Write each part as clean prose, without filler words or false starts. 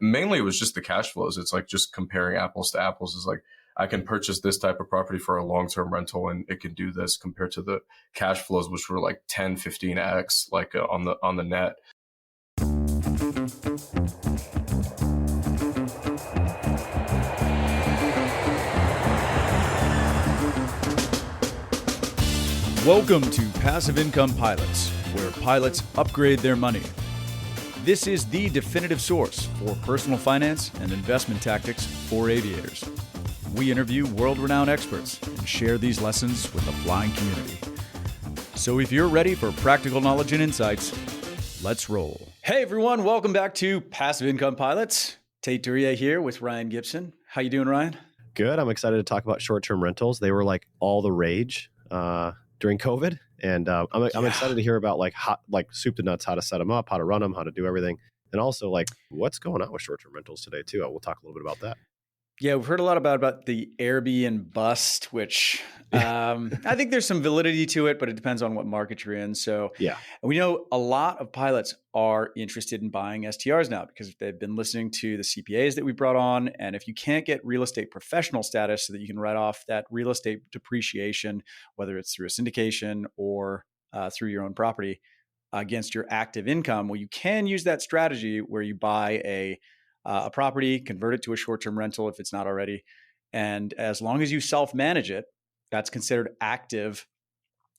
mainly it was just the cash flows. It's like just comparing apples to apples. Is like, I can purchase this type of property for a long-term rental and it can do this compared to the cash flows, which were like 10, 15x, like on the net. Welcome to Passive Income Pilots, where pilots upgrade their money. This is the definitive source for personal finance and investment tactics for aviators. We interview world-renowned experts and share these lessons with the flying community. So if you're ready for practical knowledge and insights, let's roll. Hey everyone, welcome back to Passive Income Pilots. Tait and Ryan here with Ryan Gibson. How you doing, Ryan? Good. I'm excited to talk about short-term rentals. They were like all the rage during COVID. And I'm excited to hear about like soup to nuts, how to set them up, how to run them, how to do everything. And also like what's going on with short-term rentals today too. We'll talk a little bit about that. Yeah, we've heard a lot about the Airbnb bust, which I think there's some validity to it, but it depends on what market you're in. So yeah, we know a lot of pilots are interested in buying STRs now because they've been listening to the CPAs that we brought on. And if you can't get real estate professional status so that you can write off that real estate depreciation, whether it's through a syndication or through your own property against your active income, well, you can use that strategy where you buy a property, convert it to a short-term rental if it's not already. And as long as you self-manage it, that's considered active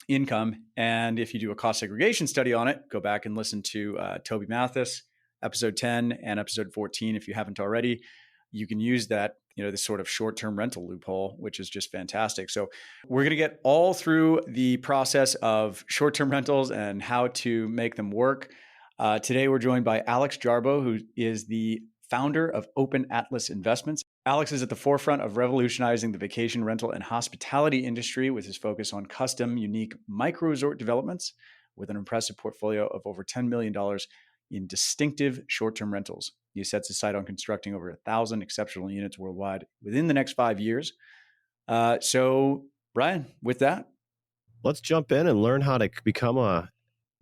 income. And if you do a cost segregation study on it, go back and listen to Toby Mathis, episode 10 and episode 14. If you haven't already, you can use that, this sort of short-term rental loophole, which is just fantastic. So we're going to get all through the process of short-term rentals and how to make them work. Today, we're joined by Alex Jarbo, who is the founder of Open Atlas Investments. Alex is at the forefront of revolutionizing the vacation rental and hospitality industry with his focus on custom, unique micro-resort developments with an impressive portfolio of over $10 million in distinctive short-term rentals. He sets his sight on constructing over 1,000 exceptional units worldwide within the next 5 years. So, Brian, with that, let's jump in and learn how to become a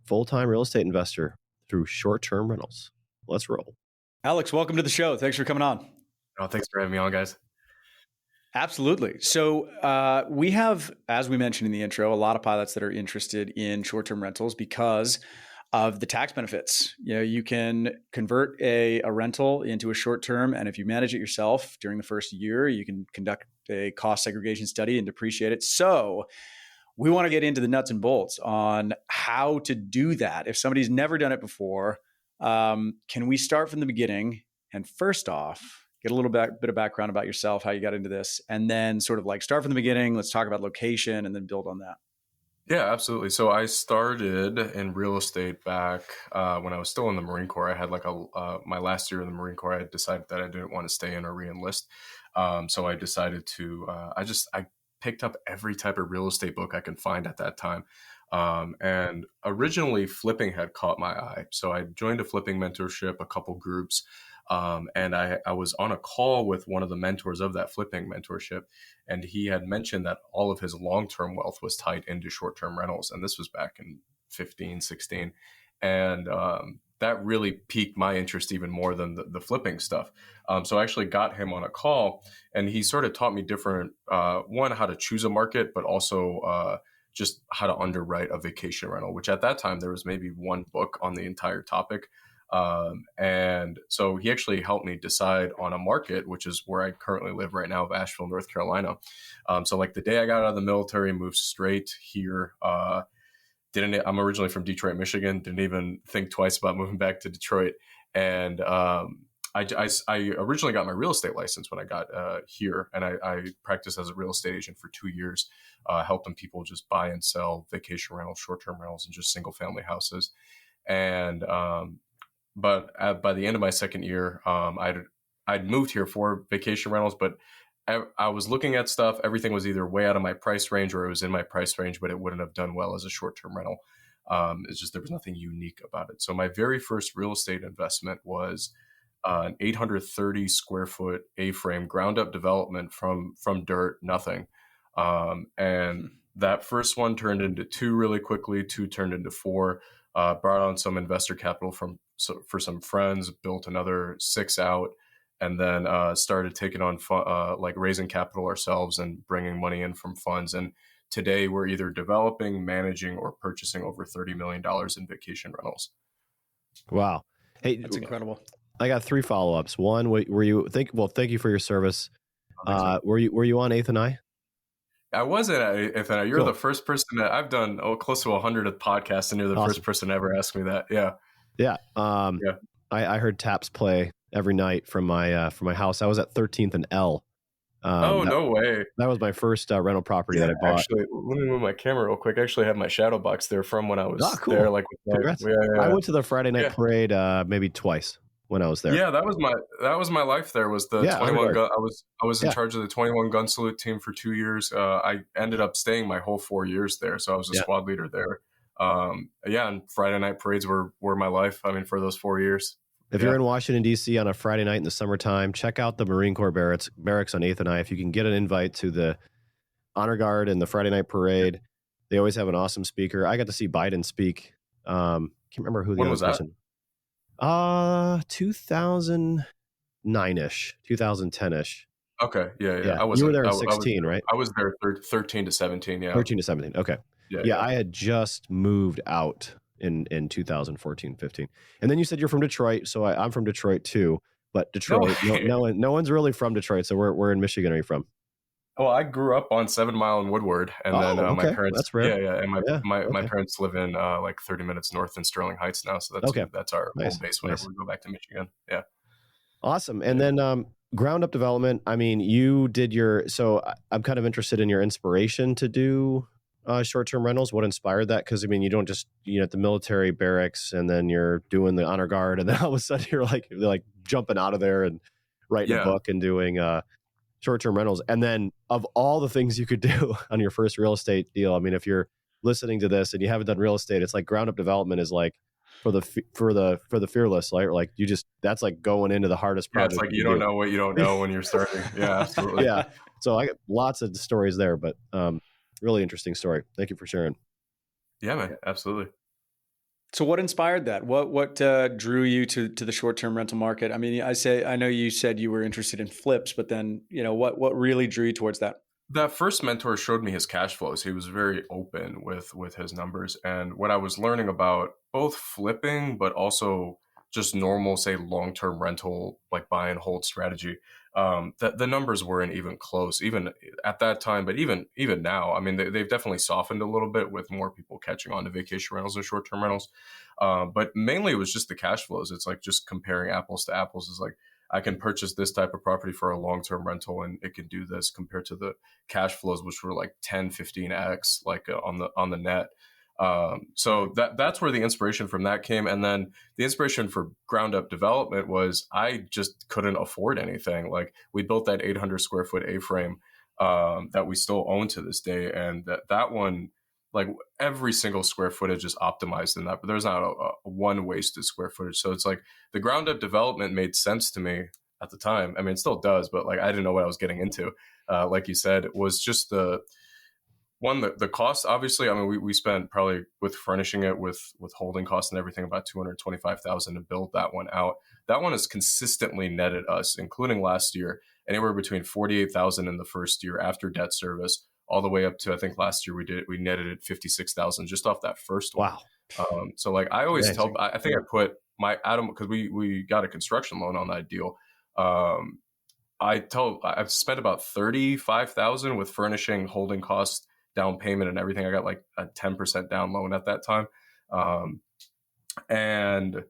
full-time real estate investor through short-term rentals. Let's roll. Alex, welcome to the show. Thanks for coming on. Oh, thanks for having me on, guys. Absolutely. So we have, as we mentioned in the intro, a lot of pilots that are interested in short-term rentals because of the tax benefits. You can convert a rental into a short-term, and if you manage it yourself during the first year, you can conduct a cost segregation study and depreciate it. So we want to get into the nuts and bolts on how to do that. If somebody's never done it before, can we start from the beginning? And first off, get a little bit of background about yourself, how you got into this, and then sort of like start from the beginning. Let's talk about location and then build on that. Yeah, absolutely. So I started in real estate back when I was still in the Marine Corps. I had like my last year in the Marine Corps, I decided that I didn't want to stay in or re-enlist. So I decided to, I picked up every type of real estate book I can find at that time. And originally flipping had caught my eye. So I joined a flipping mentorship, a couple groups. And I was on a call with one of the mentors of that flipping mentorship. And he had mentioned that all of his long-term wealth was tied into short-term rentals. And this was back in 15, 16. And that really piqued my interest even more than the flipping stuff. So I actually got him on a call and he sort of taught me different, one, how to choose a market, but also just how to underwrite a vacation rental, which at that time there was maybe one book on the entire topic. And so he actually helped me decide on a market, which is where I currently live right now, of Asheville, North Carolina. So like the day I got out of the military, moved straight here. I'm originally from Detroit, Michigan. Didn't even think twice about moving back to Detroit. And I originally got my real estate license when I got here, and I practiced as a real estate agent for 2 years, helping people just buy and sell vacation rentals, short-term rentals, and just single-family houses. And but by the end of my second year, I'd moved here for vacation rentals, but I was looking at stuff. Everything was either way out of my price range or it was in my price range, but it wouldn't have done well as a short-term rental. It's just there was nothing unique about it. So my very first real estate investment was an 830 square foot A-frame ground up development from dirt, nothing. And that first one turned into two really quickly, two turned into four, brought on some investor capital from for some friends, built another 6 out, and then started taking on like raising capital ourselves and bringing money in from funds. And today we're either developing, managing, or purchasing over $30 million in vacation rentals. Wow. Hey, That's incredible. I got 3 follow-ups. One, were you thank you for your service. Were you on Tait and Ryan? I wasn't at Tait and Ryan. You're Cool. the first person that I've done close to 100 podcasts, and you're the first person to ever ask me that. Yeah. Yeah. Yeah. I heard taps play every night from my house. I was at 13th and L. No way. That was my first rental property that I bought. Actually, let me move my camera real quick. I actually have my shadow box there from when I was cool. there. Like, congrats. I went to the Friday night parade maybe twice when I was there. Yeah, that was my life. There was the 21 gun. I was in charge of the 21 gun salute team for 2 years. I ended up staying my whole 4 years there, so I was a squad leader there. And Friday night parades were my life. I mean, for those 4 years. If you're in Washington, D.C. on a Friday night in the summertime, check out the Marine Corps barracks on 8th and I. If you can get an invite to the Honor Guard and the Friday night parade, they always have an awesome speaker. I got to see Biden speak. Can't remember who the other person. 2009-ish, 2010-ish. Okay, yeah. You were there in 16, right? I was there 13 to 17, yeah. 13 to 17, okay. Yeah, I had just moved out in 2014, 15. And then you said you're from Detroit, so I'm from Detroit too. But Detroit, no one's really from Detroit, so we're in Michigan. Are you from? Well, I grew up on 7 Mile and Woodward, and then my parents. That's rare. Yeah, and my parents live in like 30 minutes north in Sterling Heights now, so that's our home base whenever we go back to Michigan. Yeah. Awesome. And then ground up development. I mean, you did so I'm kind of interested in your inspiration to do short-term rentals. What inspired that? Because I mean, you don't just at the military barracks and then you're doing the honor guard, and then all of a sudden you're like jumping out of there and writing a book and doing short-term rentals. And then of all the things you could do on your first real estate deal, I mean, if you're listening to this and you haven't done real estate, it's like ground up development is like for the fearless, right? Like that's like going into the hardest project. It's like you don't know what you don't know when you're starting. Yeah, absolutely. Yeah. So I got lots of stories there, but really interesting story. Thank you for sharing. Yeah, man. Absolutely. So what inspired that? What drew you to the short-term rental market? I mean, I know you said you were interested in flips, but then, what really drew you towards that? That first mentor showed me his cash flows. He was very open with his numbers. And what I was learning about both flipping, but also just normal, say, long-term rental, like buy and hold strategy, that the numbers weren't even close, even at that time. But even now, I mean, they've definitely softened a little bit with more people catching on to vacation rentals and short-term rentals. But mainly it was just the cash flows. It's like just comparing apples to apples. Is like, I can purchase this type of property for a long-term rental and it can do this compared to the cash flows, which were like 10, 15x, like on the net. So that's where the inspiration from that came. And then the inspiration for ground up development was I just couldn't afford anything. Like we built that 800 square foot A-frame that we still own to this day. And that one, like every single square footage is optimized in that, but there's not a one wasted square footage. So it's like the ground up development made sense to me at the time. I mean, it still does, but like I didn't know what I was getting into. Like you said, it was just the cost. Obviously, I mean, we spent probably with furnishing it with holding costs and everything about $225,000 to build that one out. That one has consistently netted us, including last year, anywhere between $48,000 in the first year after debt service, all the way up to, I think last year we netted at $56,000 just off that first one. Wow. So like I always tell, I think I put my Adam, because we got a construction loan on that deal. I've spent about $35,000 with furnishing, holding costs, down payment, and everything. I got like a 10% down loan at that time. And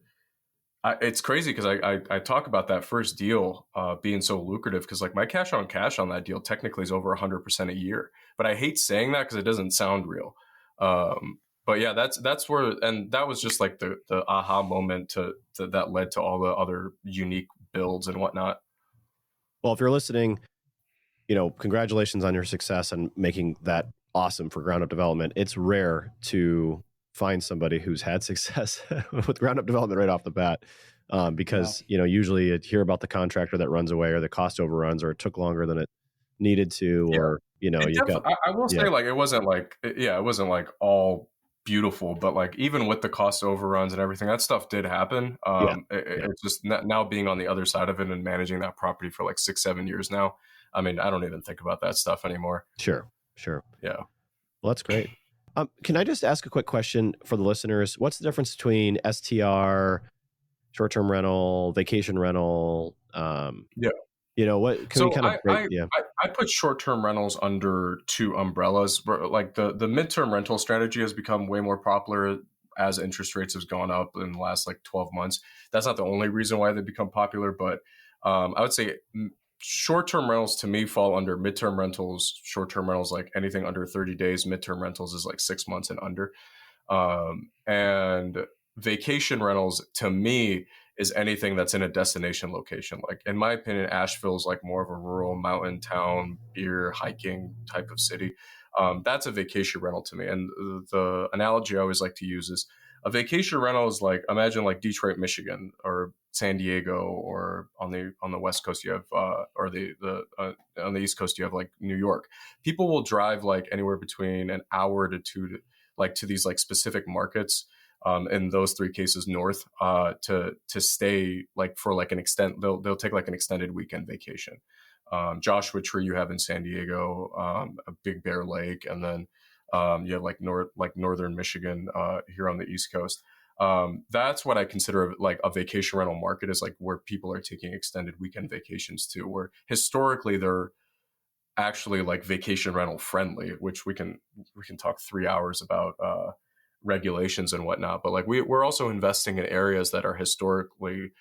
it's crazy because I talk about that first deal being so lucrative because like my cash on that deal technically is over 100% a year. But I hate saying that because it doesn't sound real. But yeah, that's where, and that was just like the aha moment that led to all the other unique builds and whatnot. Well, if you're listening, congratulations on your success and making that awesome for ground up development. It's rare to find somebody who's had success with ground up development right off the bat. Because, usually you hear about the contractor that runs away or the cost overruns or it took longer than it needed to, or, I will say like, it wasn't like all beautiful, but like even with the cost overruns and everything, that stuff did happen. Yeah. Yeah. It's just now being on the other side of it and managing that property for like 6-7 years now. I mean, I don't even think about that stuff anymore. Sure. Yeah. Well, that's great. Can I just ask a quick question for the listeners? What's the difference between STR, short-term rental, vacation rental? Yeah. What can we So kind of break? Yeah. I put short-term rentals under two umbrellas. Like the midterm rental strategy has become way more popular as interest rates have gone up in the last like 12 months. That's not the only reason why they become popular, but I would say short-term rentals to me fall under midterm rentals. Short-term rentals, like anything under 30 days. Midterm rentals is like 6 months and under. And vacation rentals to me is anything that's in a destination location. Like in my opinion, Asheville is like more of a rural mountain town, beer, hiking type of city. That's a vacation rental to me. And the analogy I always like to use is a vacation rental is like, imagine like Detroit, Michigan, or San Diego, or on the West Coast you have, or on the East Coast you have like New York. People will drive like anywhere between an hour to two to these like specific markets, in those three cases north, to stay like for like they'll take like an extended weekend vacation. Joshua Tree you have in San Diego, a Big Bear Lake, and then you have like northern Michigan here on the East Coast. That's what I consider like a vacation rental market, is like where people are taking extended weekend vacations to, where historically they're actually like vacation rental friendly, which we can talk 3 hours about regulations and whatnot. But like we're also investing in areas that are historically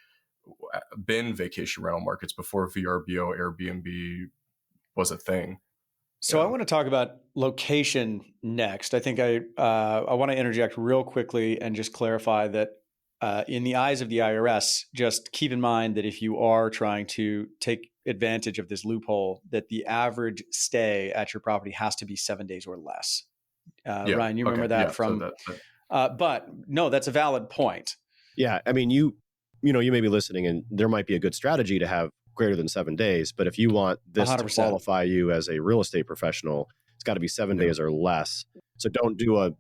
been vacation rental markets before VRBO, Airbnb was a thing. So I want to talk about location next. I think I want to interject real quickly and just clarify that in the eyes of the IRS, just keep in mind that if you are trying to take advantage of this loophole, that the average stay at your property has to be 7 days or less. Ryan, you remember that from? But no, that's a valid point. Yeah, I mean, you may be listening, and there might be a good strategy to have greater than 7 days. But if you want this 100%. To qualify you as a real estate professional, it's got to be 7 days or less. So don't do a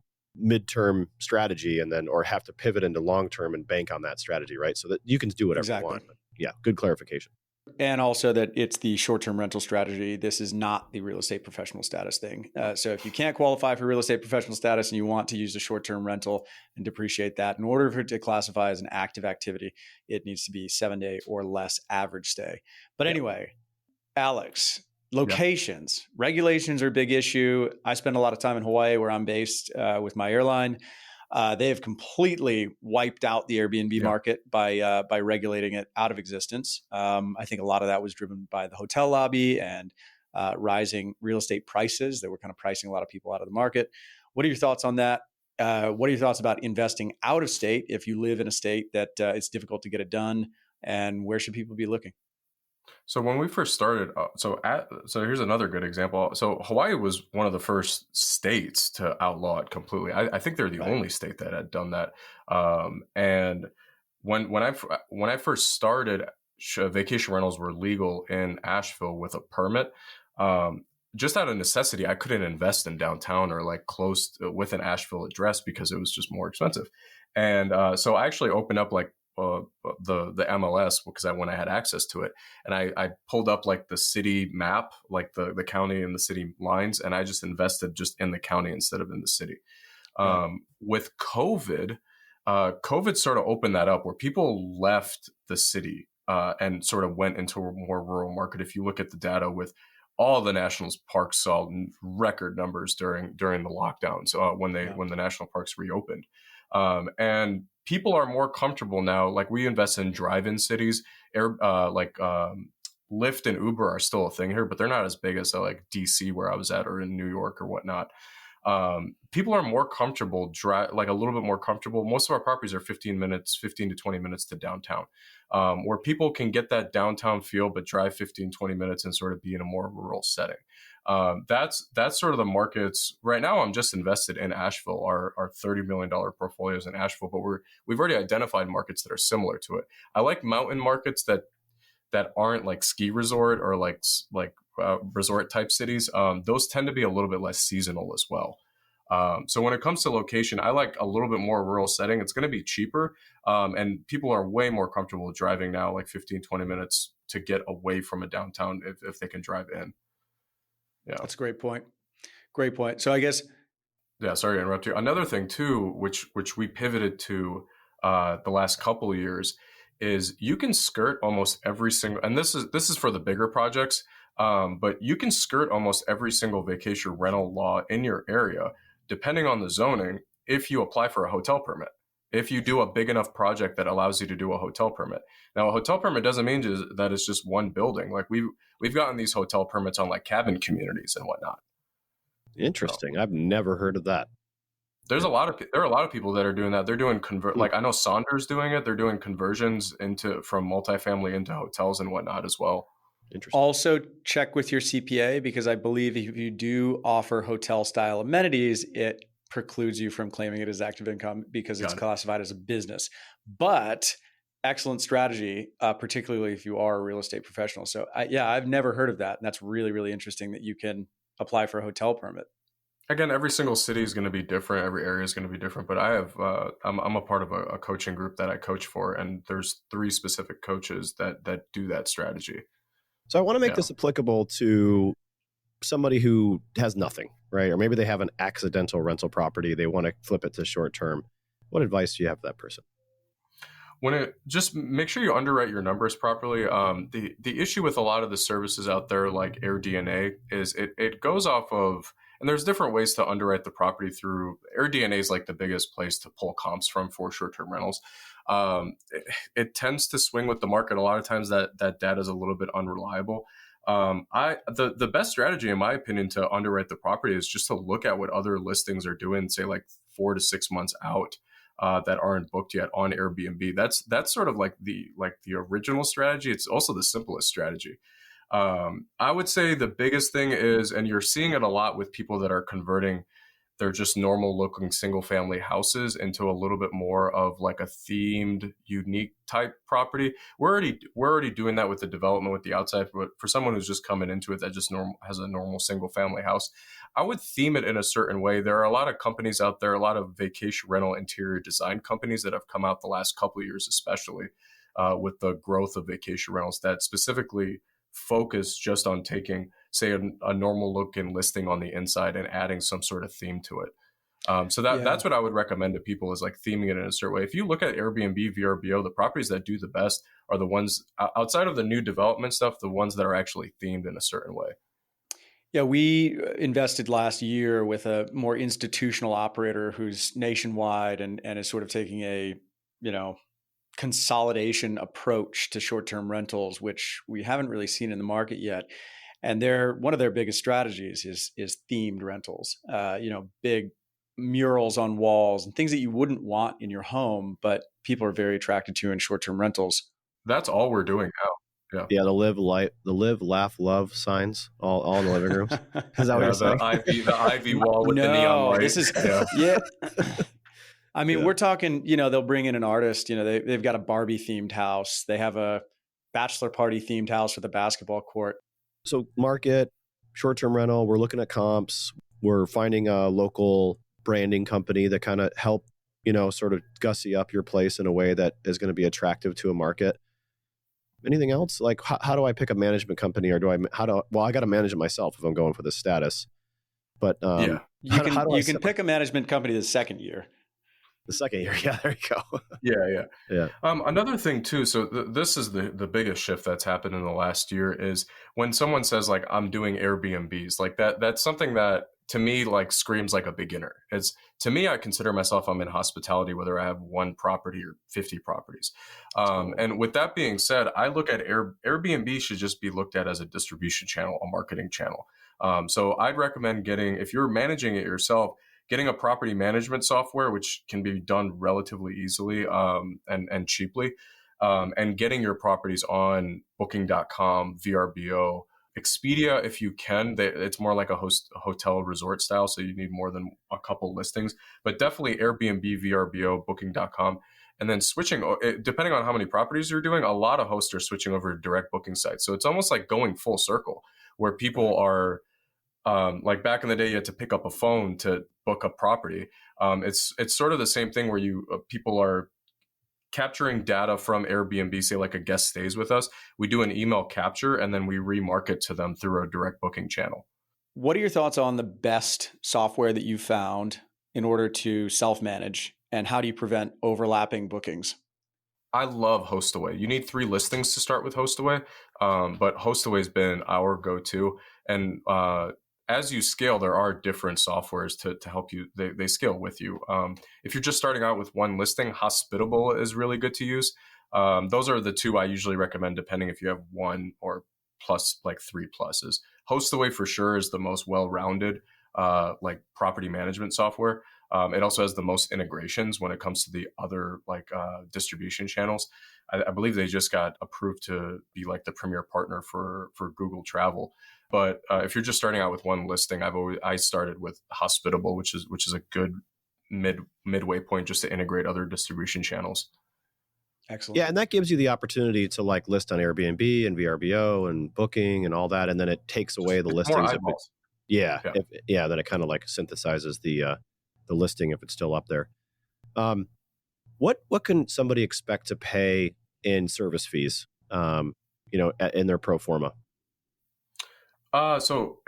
midterm strategy or have to pivot into long term and bank on that strategy, right? So that you can do whatever you want. But yeah, good clarification. And also that it's the short-term rental strategy. This is not the real estate professional status thing. So if you can't qualify for real estate professional status and you want to use the short-term rental and depreciate that, in order for it to classify as an active activity, it needs to be 7 day or less average stay. But anyway, Alex, locations, regulations are a big issue. I spend a lot of time in Hawaii, where I'm based with my airline. They have completely wiped out the Airbnb market by regulating it out of existence. I think a lot of that was driven by the hotel lobby and rising real estate prices that were kind of pricing a lot of people out of the market. What are your thoughts on that? What are your thoughts about investing out of state if you live in a state that it's difficult to get it done? And where should people be looking? So when we first started, so here's another good example. So Hawaii was one of the first states to outlaw it completely. I think they're the only state that had done that. And when I first started, vacation rentals were legal in Asheville with a permit. Just out of necessity, I couldn't invest in downtown or like close with an Asheville address because it was just more expensive. And so I actually opened up like the MLS because when I had access to it, and I pulled up like the city map, like the county and the city lines, and I just invested just in the county instead of in the city. With COVID sort of opened that up where people left the city and sort of went into a more rural market. If you look at the data, with all the national parks saw record numbers during the lockdowns when the national parks reopened. And people are more comfortable now. Like we invest in drive-in cities, Lyft and Uber are still a thing here, but they're not as big as like DC where I was at, or in New York or whatnot. People are more comfortable, like a little bit more comfortable. Most of our properties are 15 to 20 minutes to downtown, where people can get that downtown feel, but drive 15, 20 minutes and sort of be in a more rural setting. That's sort of the markets right now. I'm just invested in Asheville. Our $30 million portfolios in Asheville, but we've already identified markets that are similar to it. I like mountain markets that aren't like ski resort or like resort type cities. Those tend to be a little bit less seasonal as well. So when it comes to location, I like a little bit more rural setting. It's going to be cheaper. And people are way more comfortable driving now, like 15, 20 minutes to get away from a downtown if they can drive in. Yeah. That's a great point. Great point. So I guess, yeah, sorry to interrupt you. Another thing too, which we pivoted to the last couple of years, is you can skirt almost every single, and this is for the bigger projects, but you can skirt almost every single vacation rental law in your area, depending on the zoning, if you apply for a hotel permit. If you do a big enough project that allows you to do a hotel permit. Now, a hotel permit doesn't mean that it's just one building. Like we've gotten these hotel permits on like cabin communities and whatnot. Interesting. I've never heard of that. There are a lot of people that are doing that. They're doing like I know Saunders doing it. They're doing conversions from multifamily into hotels and whatnot as well. Interesting. Also check with your CPA, because I believe if you do offer hotel style amenities, it precludes you from claiming it as active income because it's classified as a business. But excellent strategy, particularly if you are a real estate professional. So I've never heard of that. And that's really, really interesting that you can apply for a hotel permit. Again, every single city is going to be different. Every area is going to be different. But I have, I'm a part of a coaching group that I coach for, and there's 3 specific coaches that do that strategy. So I want to make this applicable to somebody who has nothing, right? Or maybe they have an accidental rental property. They want to flip it to short term. What advice do you have for that person? Just make sure you underwrite your numbers properly. The issue with a lot of the services out there, like AirDNA, is it goes off of, and there's different ways to underwrite the property through. AirDNA is like the biggest place to pull comps from for short-term rentals. It tends to swing with the market. A lot of times that data is a little bit unreliable. The best strategy, in my opinion, to underwrite the property is just to look at what other listings are doing, say like 4 to 6 months out. That aren't booked yet on Airbnb. That's sort of like the original strategy. It's also the simplest strategy. I would say the biggest thing is, and you're seeing it a lot with people that are converting their just normal looking single family houses into a little bit more of like a themed, unique type property. We're already doing that with the development with the outside, but for someone who's just coming into it that just has a normal single family house, I would theme it in a certain way. There are a lot of companies out there, a lot of vacation rental interior design companies that have come out the last couple of years, especially with the growth of vacation rentals, that specifically focus just on taking, say, a normal looking listing on the inside and adding some sort of theme to it. So that's what I would recommend to people, is like theming it in a certain way. If you look at Airbnb, VRBO, the properties that do the best are the ones outside of the new development stuff, the ones that are actually themed in a certain way. Yeah, we invested last year with a more institutional operator who's nationwide and is sort of taking a, consolidation approach to short-term rentals, which we haven't really seen in the market yet. And one of their biggest strategies is themed rentals. Big murals on walls and things that you wouldn't want in your home, but people are very attracted to in short-term rentals. That's all we're doing now. Yeah, the live, laugh, love signs all in the living rooms. Is that what you're saying? The ivy wall with the neon light. This is I mean, we're talking, they'll bring in an artist, they've got a Barbie themed house. They have a bachelor party themed house with a basketball court. So market, short-term rental, we're looking at comps. We're finding a local branding company that kind of help, sort of gussy up your place in a way that is going to be attractive to a market. Anything else? Like how do I pick a management company, or I got to manage it myself if I'm going for this status. But you can pick a management company the second year. The second year, yeah, there you go. Yeah. Another thing too, so this is the biggest shift that's happened in the last year, is when someone says like, I'm doing Airbnbs, like that's something that to me like screams like a beginner. To me, I consider myself, I'm in hospitality, whether I have 1 property or 50 properties. And with that being said, I look at Airbnb should just be looked at as a distribution channel, a marketing channel. So I'd recommend if you're managing it yourself, getting a property management software, which can be done relatively easily and cheaply, and getting your properties on Booking.com, VRBO, Expedia, if you can. It's more like a hotel resort style, so you need more than a couple listings. But definitely Airbnb, VRBO, Booking.com. And then switching, depending on how many properties you're doing, a lot of hosts are switching over to direct booking sites. So it's almost like going full circle, where people are Like back in the day, you had to pick up a phone to book a property. It's sort of the same thing where people are capturing data from Airbnb, say like a guest stays with us. We do an email capture and then we remarket to them through a direct booking channel. What are your thoughts on the best software that you found in order to self-manage, and how do you prevent overlapping bookings? I love HostAway. You need 3 listings to start with HostAway, but HostAway has been our go-to. And as you scale, there are different softwares to help you. They scale with you. If you're just starting out with one listing, Hospitable is really good to use. Those are the 2 I usually recommend, depending if you have 1 or plus like 3 pluses. HostAway for sure is the most well-rounded like property management software. It also has the most integrations when it comes to the other like distribution channels. I believe they just got approved to be like the premier partner for Google Travel. But if you're just starting out with one listing, I started with Hospitable, which is a good midway point just to integrate other distribution channels. Excellent. Yeah, and that gives you the opportunity to like list on Airbnb and VRBO and Booking and all that, and then it takes away the It's more listings if eyeballs. then it kind of like synthesizes the listing if it's still up there. What can somebody expect to pay in service fees? In their pro forma. So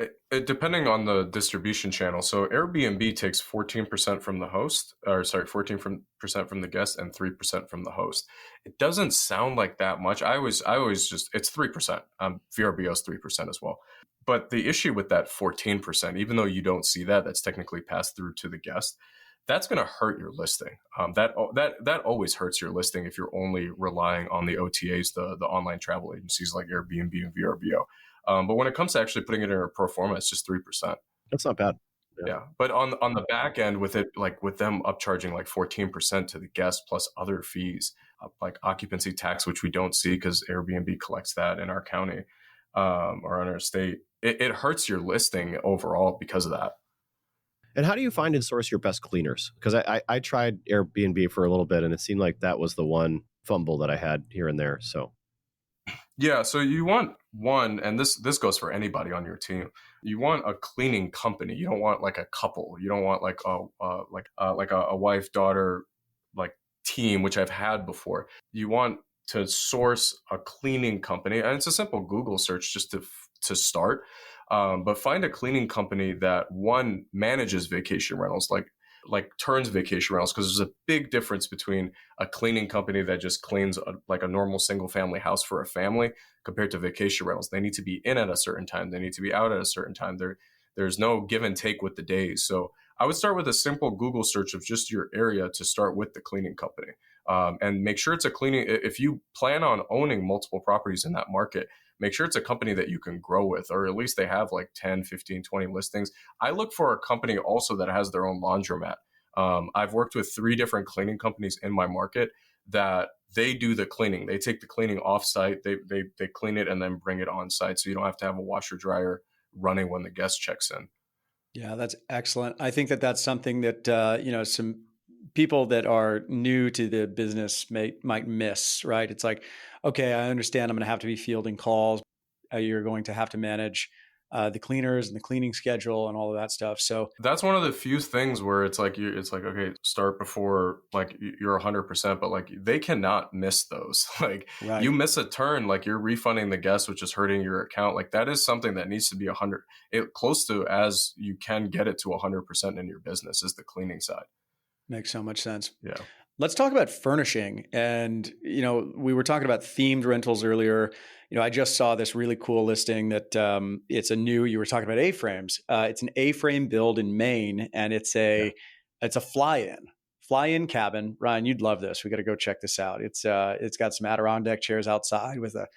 depending on the distribution channel, so Airbnb takes 14% from the host, or sorry, 14% from the guest and 3% from the host. It doesn't sound like that much. I always just, it's 3%. VRBO is 3% as well. But the issue with that 14%, even though you don't see that, that's technically passed through to the guest. That's going to hurt your listing. That always hurts your listing if you're only relying on the OTAs, the online travel agencies like Airbnb and VRBO. But when it comes to actually putting it in a pro forma, it's just 3%. That's not bad. Yeah. But on the back end, with it, like with them upcharging like 14% to the guest plus other fees, like occupancy tax, which we don't see because Airbnb collects that in our county or in our state, it hurts your listing overall because of that. And how do you find and source your best cleaners? Because I tried Airbnb for a little bit, and it seemed like that was the one fumble that I had here and there. So yeah, so you want one, and this goes for anybody on your team. You want a cleaning company. You don't want like a couple. You don't want like a wife daughter like team, which I've had before. You want to source a cleaning company, and it's a simple Google search just to start. But find a cleaning company that one manages vacation rentals, like turns vacation rentals, because there's a big difference between a cleaning company that just cleans like a normal single family house for a family compared to vacation rentals. They need to be in at a certain time. They need to be out at a certain time. There's no give and take with the days. So I would start with a simple Google search of just your area to start with the cleaning company. And make sure it's a cleaning. If you plan on owning multiple properties in that market, make sure it's a company that you can grow with, or at least they have like 10, 15, 20 listings. I look for a company also that has their own laundromat. I've worked with 3 different cleaning companies in my market that they do the cleaning. They take the cleaning off site, they clean it and then bring it on site. So you don't have to have a washer dryer running when the guest checks in. Yeah, that's excellent. I think that that's something that, some people that are new to the business might miss, right? It's like, okay, I understand I'm going to have to be fielding calls. You're going to have to manage the cleaners and the cleaning schedule and all of that stuff. So that's one of the few things where it's like okay, start before like you're 100%, but like they cannot miss those. Like right. You miss a turn, like you're refunding the guest, which is hurting your account. Like that is something that needs to be 100, close to as you can get it to 100% in your business is the cleaning side. Makes so much sense. Yeah. Let's talk about furnishing. And, we were talking about themed rentals earlier. I just saw this really cool listing that you were talking about A-frames. It's an A-frame build in Maine, and it's a fly-in cabin. Ryan, you'd love this. We got to go check this out. It's got some Adirondack chairs outside with a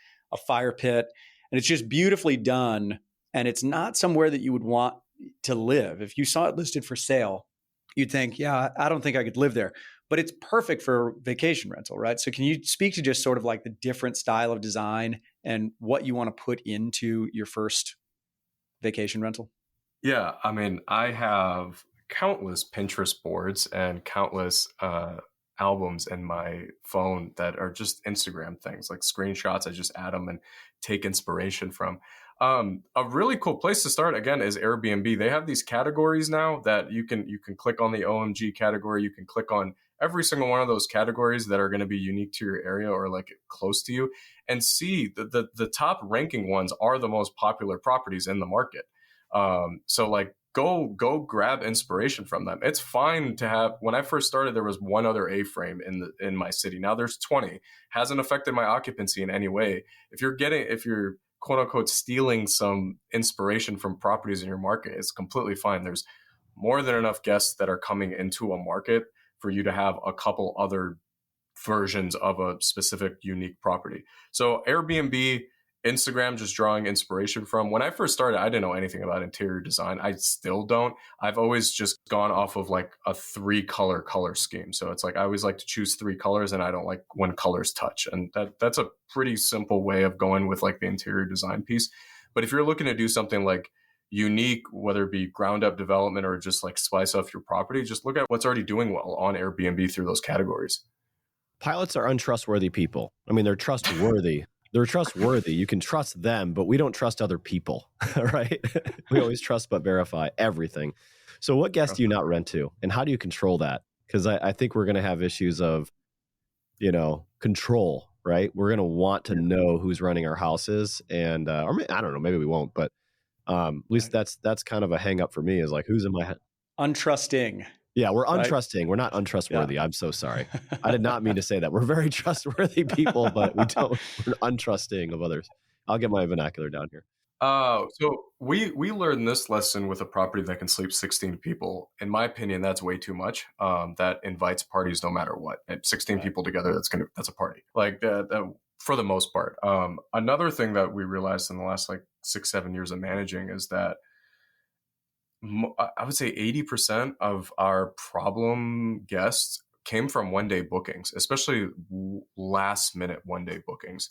fire pit, and it's just beautifully done. And it's not somewhere that you would want to live. If you saw it listed for sale, you'd think, yeah, I don't think I could live there. But it's perfect for vacation rental, right? So can you speak to just sort of like the different style of design and what you want to put into your first vacation rental? Yeah. I mean, I have countless Pinterest boards and countless albums in my phone that are just Instagram things, like screenshots. I just add them and take inspiration from. A really cool place to start again is Airbnb. They have these categories now that you can click on the OMG category. You can click on every single one of those categories that are going to be unique to your area or like close to you, and see the top ranking ones are the most popular properties in the market. So like go grab inspiration from them. It's fine to have. When I first started, there was one other A-frame in my city. Now there's 20. Hasn't affected my occupancy in any way. If you're quote unquote stealing some inspiration from properties in your market, it's completely fine. There's more than enough guests that are coming into a market for you to have a couple other versions of a specific unique property. So Airbnb, Instagram, just drawing inspiration from. When I first started, I didn't know anything about interior design. I still don't. I've always just gone off of like a 3-color color scheme. So it's like I always like to choose 3 colors, and I don't like when colors touch. And that's a pretty simple way of going with like the interior design piece. But if you're looking to do something like unique, whether it be ground up development or just like spice up your property, just look at what's already doing well on Airbnb through those categories. Pilots are untrustworthy people. I mean, they're trustworthy. They're trustworthy. You can trust them, but we don't trust other people, right? We always trust but verify everything. So what guests do you not rent to? And how do you control that? Because I think we're going to have issues of, control, right? We're going to want to know who's running our houses. And, or I don't know, maybe we won't, but at least that's kind of a hang up for me, is like, who's in my head? Untrusting. Yeah, we're Right? untrusting. We're not untrustworthy. Yeah. I'm so sorry. I did not mean to say that. We're very trustworthy people, but we're untrusting of others. I'll get my vernacular down here. So we learned this lesson with a property that can sleep 16 people. In my opinion, that's way too much. That invites parties no matter what. And 16 people together, that's a party. Like that for the most part. Another thing that we realized in the last like 6-7 years of managing is that I would say 80% of our problem guests came from one-day bookings, especially last-minute one-day bookings.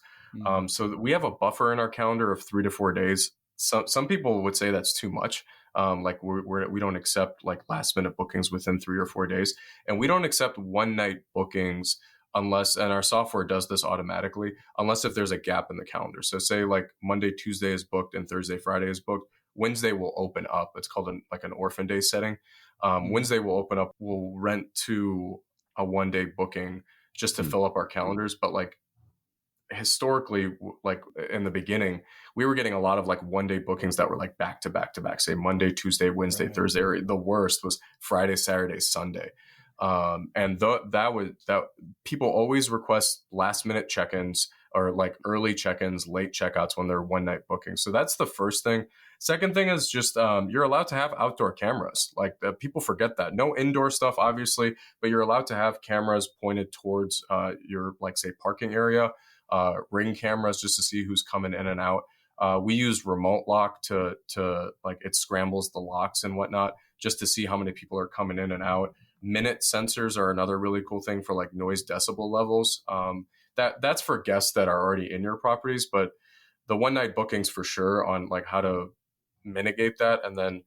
So that we have a buffer in our calendar of 3 to 4 days. Some people would say that's too much. Like we don't accept like last-minute bookings within 3 or 4 days, and we don't accept one-night bookings unless, and our software does this automatically, unless if there's a gap in the calendar. So say like Monday, Tuesday is booked, and Thursday, Friday is booked. Wednesday will open up. It's called an orphan day setting. Wednesday will open up. We'll rent to a one-day booking just to fill up our calendars. But like historically, like in the beginning, we were getting a lot of like one-day bookings that were like back to back to back. Say Monday, Tuesday, Wednesday, Thursday. Or the worst was Friday, Saturday, Sunday. And that people always request last-minute check-ins or like early check-ins, late checkouts when they're one-night bookings. So that's the first thing. Second thing is just you're allowed to have outdoor cameras. Like people forget that. No indoor stuff, obviously, but you're allowed to have cameras pointed towards your, like, say, parking area, ring cameras just to see who's coming in and out. We use remote lock to like it scrambles the locks and whatnot just to see how many people are coming in and out. Minute sensors are another really cool thing for like noise decibel levels. That's for guests that are already in your properties, but the one night bookings for sure on like how to mitigate that, and then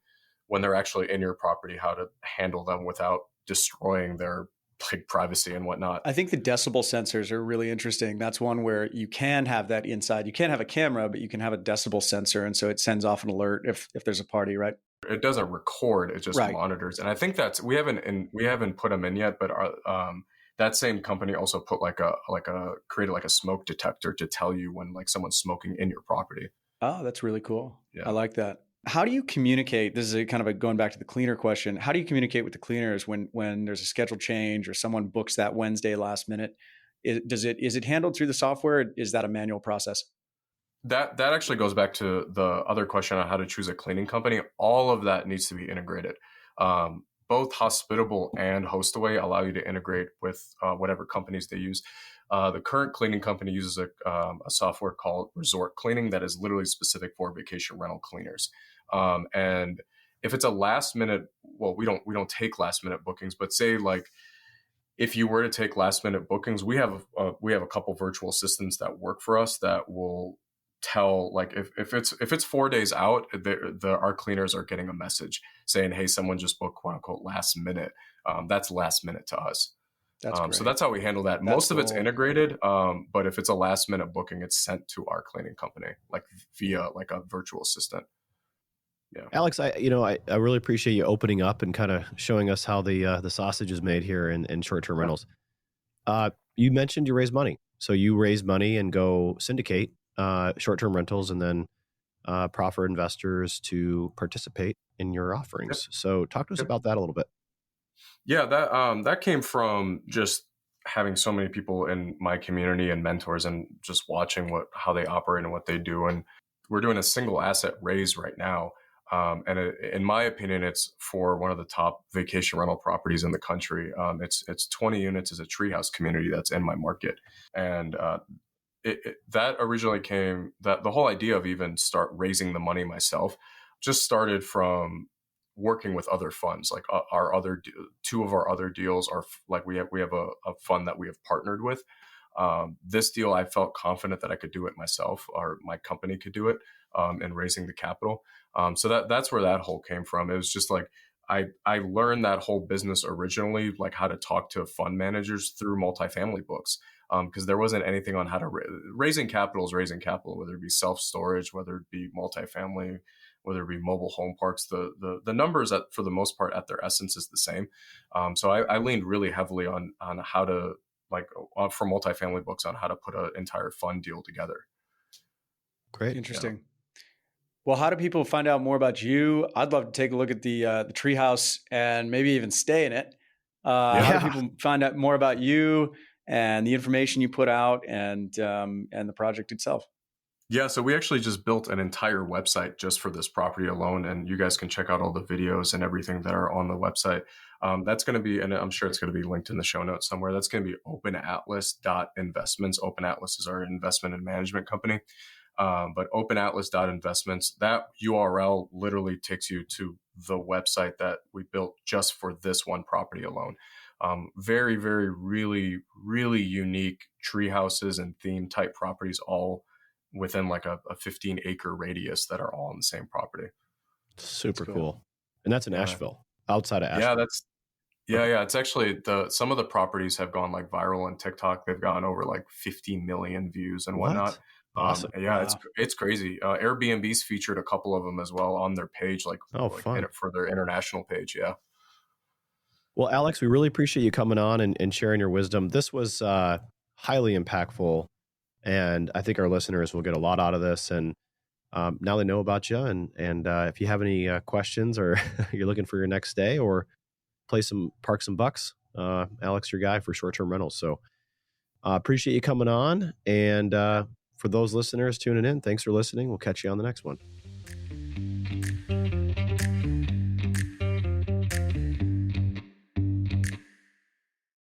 when they're actually in your property, how to handle them without destroying their like privacy and whatnot. I think the decibel sensors are really interesting. That's one where you can have that inside. You can't have a camera, but you can have a decibel sensor, and so it sends off an alert if there's a party, right? It doesn't record; it just monitors. And I think that's we haven't put them in yet, but that same company also put created like a smoke detector to tell you when like someone's smoking in your property. Oh, that's really cool. Yeah. I like that. How do you communicate? This is a kind of going back to the cleaner question. How do you communicate with the cleaners when there's a schedule change or someone books that Wednesday last minute? Is it handled through the software? Or is that a manual process? That actually goes back to the other question on how to choose a cleaning company. All of that needs to be integrated. Both Hospitable and Hostaway allow you to integrate with whatever companies they use. The current cleaning company uses a software called Resort Cleaning that is literally specific for vacation rental cleaners. And if it's a last minute, well, we don't take last minute bookings, but say like if you were to take last minute bookings, we have a couple virtual assistants that work for us that will tell, like if it's 4 days out, our cleaners are getting a message saying, hey, someone just booked quote unquote last minute. That's last minute to us. That's great. So that's how we handle that. That's Most of it's gold. integrated, but if it's a last minute booking, it's sent to our cleaning company, like via like a virtual assistant. Yeah. Alex, I really appreciate you opening up and kind of showing us how the sausage is made here in short-term rentals. You mentioned you raise money. So you raise money and go syndicate short-term rentals and then proffer investors to participate in your offerings. Yep. So talk to us Yep. about that a little bit. Yeah, that came from just having so many people in my community and mentors and just watching how they operate and what they do. And we're doing a single asset raise right now. In my opinion, it's for one of the top vacation rental properties in the country. It's 20 units as a treehouse community that's in my market. And that originally came, that the whole idea of even start raising the money myself just started from working with other funds. Like our other two of our other deals are like we have a fund that we have partnered with. This deal, I felt confident that I could do it myself, or my company could do it, in raising the capital. So that's where that whole came from. It was just like I learned that whole business originally, like how to talk to fund managers through multifamily books, because there wasn't anything on how to raising capital is raising capital, whether it be self storage, whether it be multifamily, whether it be mobile home parks. The numbers for the most part at their essence is the same. So I leaned really heavily on how to for multifamily books on how to put an entire fund deal together. Great. Interesting. Yeah. Well, how do people find out more about you? I'd love to take a look at the treehouse and maybe even stay in it. How do people find out more about you and the information you put out and the project itself? Yeah, so we actually just built an entire website just for this property alone, and you guys can check out all the videos and everything that are on the website. That's going to be, and I'm sure it's going to be linked in the show notes somewhere. That's going to be openatlas.investments. Open Atlas is our investment and management company. But openatlas.investments, that URL literally takes you to the website that we built just for this one property alone. Very, very, really, really unique tree houses and theme type properties, all within like a 15-acre radius that are all on the same property. Super cool. And that's in Asheville, outside of Asheville. Yeah, it's actually some of the properties have gone like viral on TikTok. They've gotten over like 50 million views and whatnot. Awesome. Yeah, wow. It's crazy. Airbnb's featured a couple of them as well on their page, fun. For their international page. Yeah. Well, Alex, we really appreciate you coming on and sharing your wisdom. This was highly impactful, and I think our listeners will get a lot out of this. And now they know about you. And if you have any questions or you're looking for your next stay or park some bucks, Alex, your guy for short-term rentals. So appreciate you coming on. And for those listeners tuning in, thanks for listening. We'll catch you on the next one.